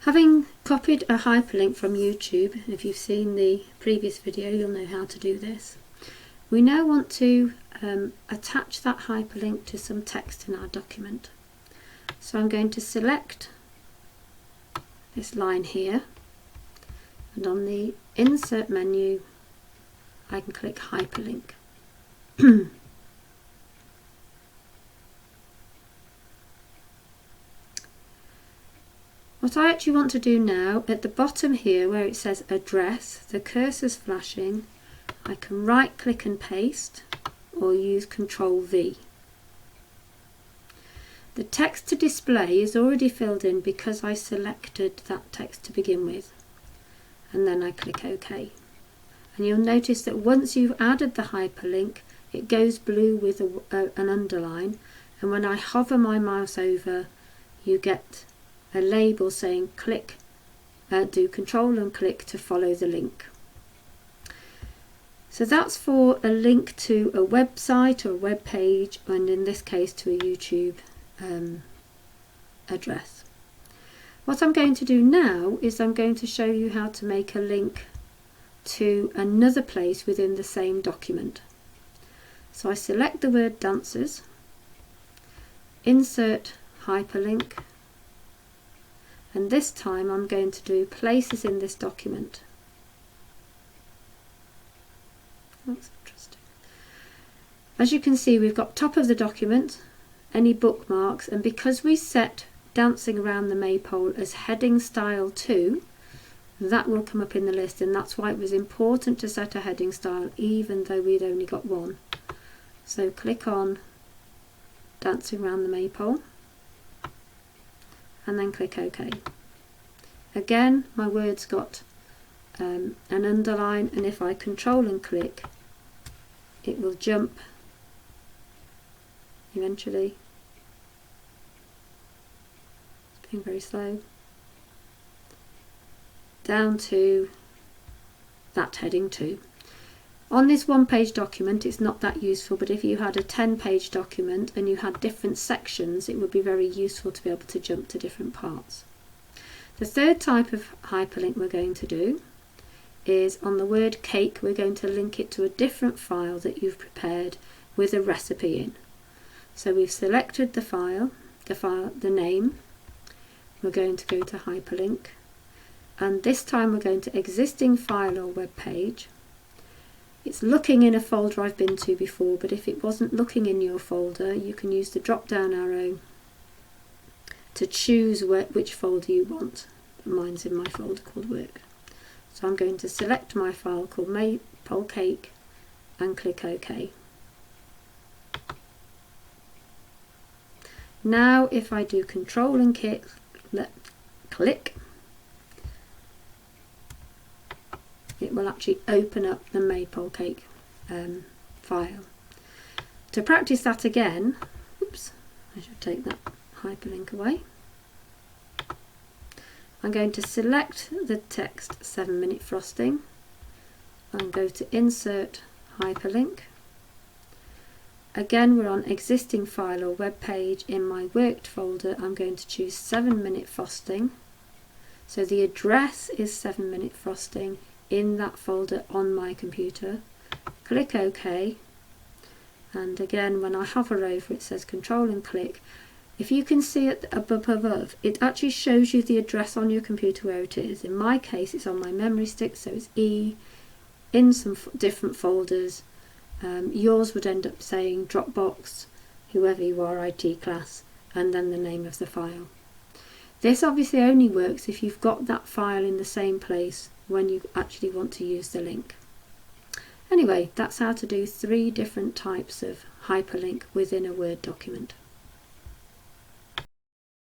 Having copied a hyperlink from YouTube, and if you've seen the previous video you'll know how to do this, we now want to attach that hyperlink to some text in our document. So I'm going to select this line here, and on the insert menu I can click hyperlink. What I actually want to do now, at the bottom here where it says address, the cursor's flashing, I can right click and paste or use Ctrl V. The text to display is already filled in because I selected that text to begin with, and then I click OK. And you'll notice that once you've added the hyperlink it goes blue with an underline, and when I hover my mouse over you get a label saying click, do Control and click to follow the link. So that's for a link to a website or a web page, and in this case to a YouTube address. What I'm going to do now is I'm going to show you how to make a link to another place within the same document. So I select the word dancers, insert hyperlink, and this time I'm going to do places in this document. That's interesting. As you can see, we've got top of the document, any bookmarks, and because we set dancing around the maypole as heading style 2, that will come up in the list, and that's why it was important to set a heading style even though we'd only got one. So click on dancing around the maypole and then click OK. Again my word's got an underline, and if I Control and click it will jump eventually. It's being very slow. Down to that heading 2. On this one-page document it's not that useful, but if you had a 10-page document and you had different sections it would be very useful to be able to jump to different parts. The third type of hyperlink we're going to do is on the word cake. We're going to link it to a different file that you've prepared with a recipe in. So we've selected the file, the name. We're going to go to hyperlink, and this time we're going to existing file or web page. It's looking in a folder I've been to before, but if it wasn't looking in your folder you can use the drop down arrow to choose which folder you want. Mine's in my folder called work. So I'm going to select my file called Maypole Cake and click OK. Now if I do Control and click, it will actually open up the Maypole Cake file. To practice that again, oops, I should take that hyperlink away. I'm going to select the text 7-minute frosting and go to insert hyperlink. Again we're on existing file or web page. In my worked folder I'm going to choose 7-minute frosting. So the address is 7-minute frosting in that folder on my computer. Click OK, and again when I hover over it says Control and click. If you can see it above, it actually shows you the address on your computer where it is. In my case it's on my memory stick, so it's E in some different folders. Yours would end up saying Dropbox, whoever you are, IT class, and then the name of the file. This obviously only works if you've got that file in the same place when you actually want to use the link. Anyway, that's how to do 3 different types of hyperlink within a Word document.